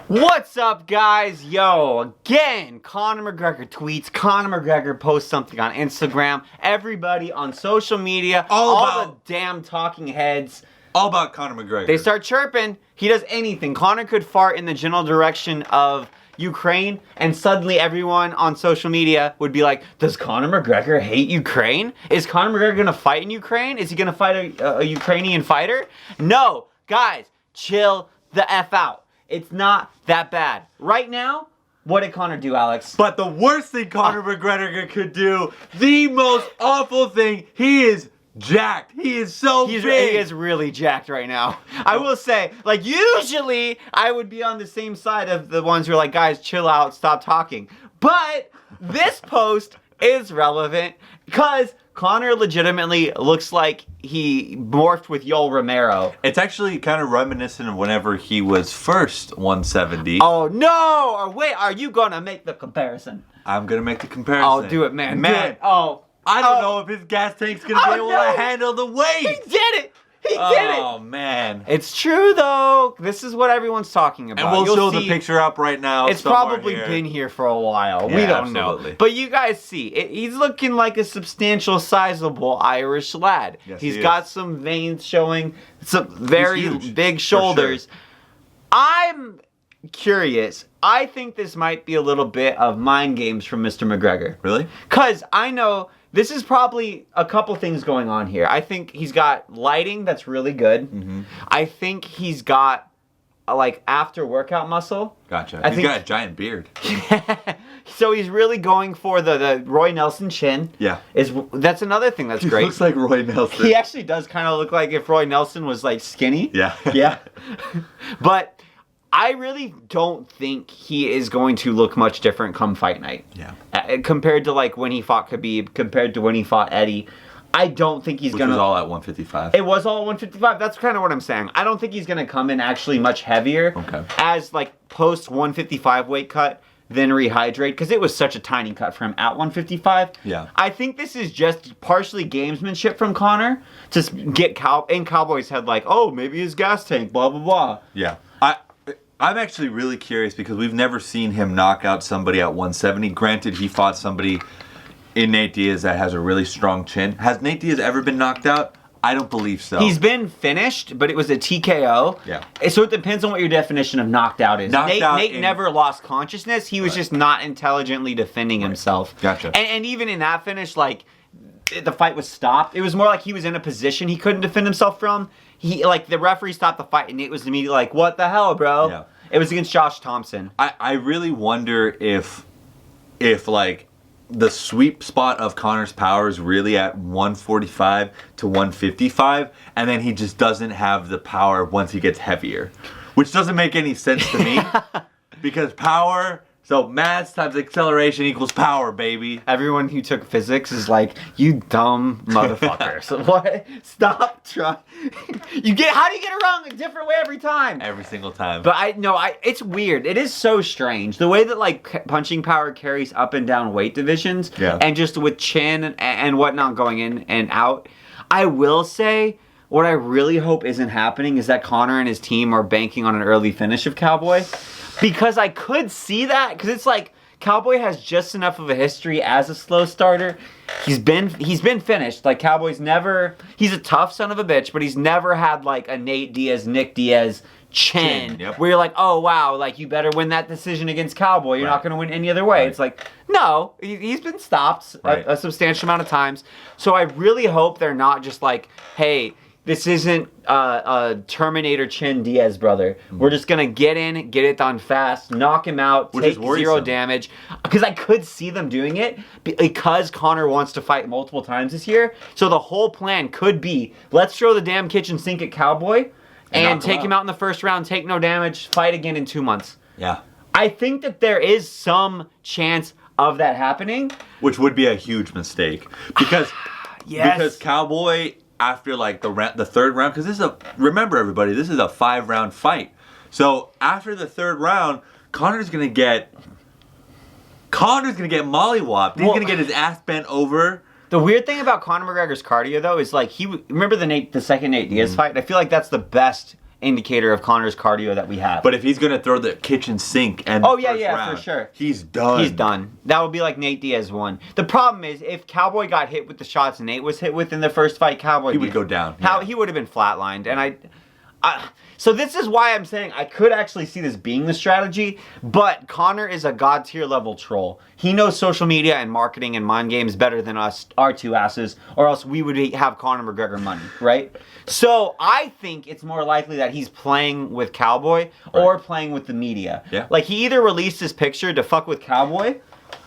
What's up, guys? Yo, again, Conor McGregor tweets, Conor McGregor posts something on Instagram. Everybody on social media, all the damn talking heads. All about Conor McGregor. They start chirping. He does anything. Conor could fart in the general direction of Ukraine, and suddenly everyone on social media would be like, does Conor McGregor hate Ukraine? Is Conor McGregor gonna fight in Ukraine? Is he gonna fight a Ukrainian fighter? No, guys, chill the F out. It's not that bad. Right now, what did Conor do, Alex? But the worst thing Conor McGregor could do, the most awful thing, he is jacked. He is so big. He is really jacked right now. I will say, like, usually I would be on the same side of the ones who are like, guys, chill out, stop talking. But this post is relevant because Conor legitimately looks like he morphed with Yoel Romero. It's actually kind of reminiscent of whenever he was first 170. Oh, no! Or wait, are you going to make the comparison? I'm going to make the comparison. Oh, do it, man. Do it. Oh. I don't know if his gas tank's going to be able to handle the weight. He did it! He did it! Oh, man. It's true, though. This is what everyone's talking about. And we'll show the picture up right now. It's probably been here for a while. Yeah, we don't absolutely. know. But you guys see, he's looking like a substantial, sizable Irish lad. Yes, He's got some veins showing, some very big shoulders. Sure. I'm curious. I think this might be a little bit of mind games from Mr. McGregor. Really? Because I know this is probably a couple things going on here. I think he's got lighting that's really good. Mm-hmm. I think he's got like after workout muscle. Gotcha. He's got a giant beard. So he's really going for the Roy Nelson chin. Yeah. That's another thing that's great. He looks like Roy Nelson. He actually does kind of look like if Roy Nelson was like skinny. Yeah. Yeah. But I really don't think he is going to look much different come fight night. Yeah. Compared to like when he fought Khabib, compared to when he fought Eddie. I don't think he's going to... Which was all at 155. It was all at 155. That's kind of what I'm saying. I don't think he's going to come in actually much heavier. Okay. As like post 155 weight cut, then rehydrate, because it was such a tiny cut for him at 155. Yeah. I think this is just partially gamesmanship from Conor to get in Cowboy's head like, oh, maybe his gas tank, blah, blah, blah. Yeah. I'm actually really curious because we've never seen him knock out somebody at 170. Granted, he fought somebody in Nate Diaz that has a really strong chin. Has Nate Diaz ever been knocked out? I don't believe so. He's been finished, but it was a TKO. Yeah. So it depends on what your definition of knocked out is. Nate never lost consciousness. He was just not intelligently defending himself. Gotcha. And even in that finish, like, the fight was stopped. It was more like he was in a position he couldn't defend himself from. The referee stopped the fight, and Nate was immediately like, what the hell, bro? Yeah. It was against Josh Thompson. I really wonder if like the sweet spot of Conor's power is really at 145 to 155, and then he just doesn't have the power once he gets heavier, which doesn't make any sense to me because power. So mass times acceleration equals power, baby. Everyone who took physics is like, you dumb motherfucker. So what? Stop trying. How do you get it wrong a different way every time? Every single time. But it's weird. It is so strange. The way that like punching power carries up and down weight divisions. Yeah. And just with chin and whatnot going in and out. I will say, what I really hope isn't happening is that Conor and his team are banking on an early finish of Cowboy. Because I could see that, because it's like Cowboy has just enough of a history as a slow starter. He's been finished. Like Cowboy's never. He's a tough son of a bitch, but he's never had like a Nate Diaz, Nick Diaz chin yep. where you're like, oh wow, like you better win that decision against Cowboy. You're not going to win any other way. Right. It's like no, he's been stopped a substantial amount of times. So I really hope they're not just like, hey. This isn't a Terminator chin Diaz brother. Mm-hmm. We're just going to get in, get it done fast, knock him out, take 0 damage. Because I could see them doing it because Conor wants to fight multiple times this year. So the whole plan could be, let's throw the damn kitchen sink at Cowboy and take him out in the first round, take no damage, fight again in 2 months. Yeah. I think that there is some chance of that happening. Which would be a huge mistake. Because, because Cowboy... After like the third round, because remember everybody, this is a 5-round fight. So after the third round, Conor's gonna get mollywopped. He's gonna get his ass bent over. The weird thing about Conor McGregor's cardio though is like remember the second Nate Diaz fight. I feel like that's the best indicator of Conor's cardio that we have. But if he's gonna throw the kitchen sink and oh the yeah, first yeah, round, for sure, he's done. He's done. That would be like Nate Diaz won. The problem is if Cowboy got hit with the shots Nate was hit with in the first fight, Cowboy He would go down. How he would have been flatlined, and so this is why I'm saying I could actually see this being the strategy, but Conor is a god tier level troll. He knows social media and marketing and mind games better than us, our two asses, or else we would have Conor McGregor money, right? So I think it's more likely that he's playing with Cowboy or playing with the media. Yeah. Like he either released his picture to fuck with Cowboy,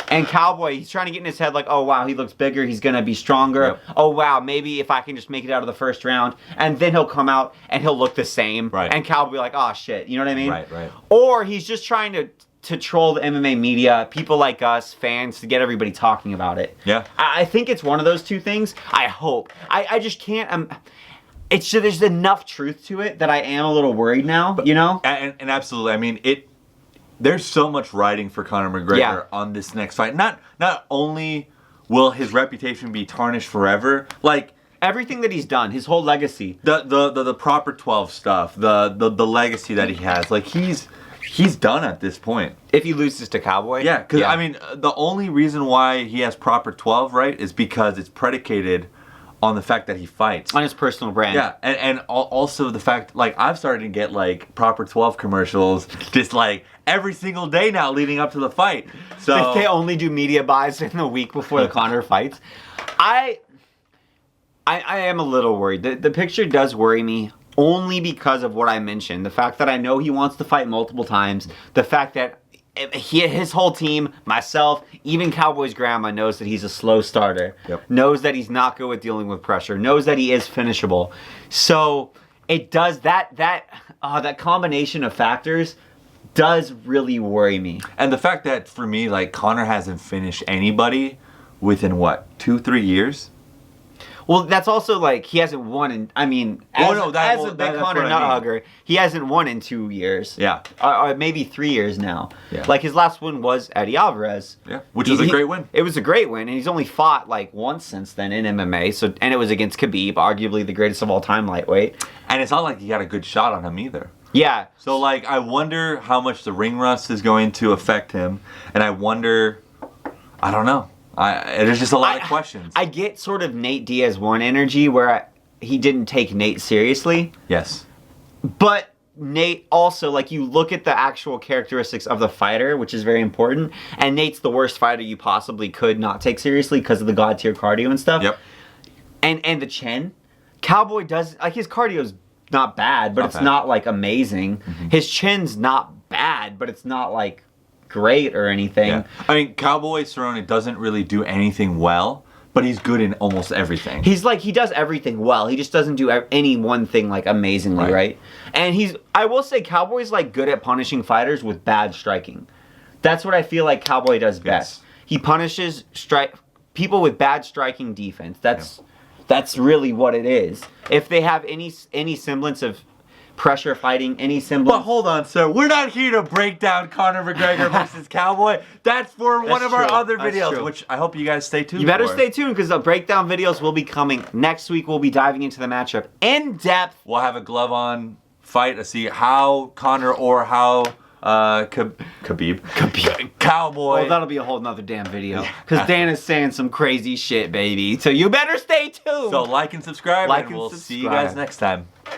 and Cowboy, he's trying to get in his head like, oh, wow, he looks bigger. He's going to be stronger. Yep. Oh, wow, maybe if I can just make it out of the first round. And then he'll come out and he'll look the same. Right. And Cowboy like, oh, shit. You know what I mean? Right. Or he's just trying to troll the MMA media, people like us, fans, to get everybody talking about it. Yeah. I think it's one of those two things. I hope. I just can't... it's just, there's enough truth to it that I am a little worried now, you know? And absolutely. I mean, there's so much riding for Conor McGregor on this next fight. Not only will his reputation be tarnished forever, like everything that he's done, his whole legacy, the proper 12 stuff, the legacy that he has, like he's done at this point. If he loses to Cowboy, yeah, because I mean, the only reason why he has proper 12, right, is because it's predicated on the fact that he fights. On his personal brand. Yeah, and also the fact, like, I've started to get, like, proper 12 commercials just, like, every single day now leading up to the fight. So they only do media buys in the week before the Conor fights. I am a little worried. The picture does worry me only because of what I mentioned. The fact that I know he wants to fight multiple times. The fact that his whole team, myself, even Cowboy's grandma knows that he's a slow starter. Yep. Knows that he's not good with dealing with pressure. Knows that he is finishable. So it does that combination of factors does really worry me. And the fact that for me, like, Conor hasn't finished anybody within what, 2-3 years? Well, that's also like he hasn't won in. I mean, as a big Conor nut hugger, he hasn't won in 2 years. Yeah, or maybe 3 years now. Yeah. Like his last win was Eddie Alvarez. Yeah, which was a great win. It was a great win, and he's only fought like once since then in MMA. So, and it was against Khabib, arguably the greatest of all time lightweight. And it's not like he got a good shot on him either. Yeah. So like, I wonder how much the ring rust is going to affect him, and I wonder, I don't know. There's just a lot of questions. I get sort of Nate Diaz 1 energy where he didn't take Nate seriously. Yes. But Nate also, like, you look at the actual characteristics of the fighter, which is very important, and Nate's the worst fighter you possibly could not take seriously because of the god tier cardio and stuff. Yep. And the chin. Cowboy does, like, his cardio's not bad, but it's not, like, amazing. Mm-hmm. His chin's not bad, but it's not, like, great or anything. Yeah. I mean, Cowboy Cerrone doesn't really do anything well, but he's good in almost everything. He's like, he does everything well. He just doesn't do any one thing like amazingly, right? And I will say Cowboy's like good at punishing fighters with bad striking. That's what I feel like Cowboy does best. He punishes people with bad striking defense. That's really what it is. If they have any semblance of pressure fighting, any semblance. But hold on, sir. We're not here to break down Conor McGregor versus Cowboy. That's for one of our other videos, which I hope you guys stay tuned for. You better stay tuned because the breakdown videos will be coming. Next week, we'll be diving into the matchup in depth. We'll have a glove-on fight to see how Conor or how Khabib. Cowboy. Oh, that'll be a whole nother damn video. Because Dan is saying some crazy shit, baby. So you better stay tuned. So like and subscribe, and we'll see you guys next time.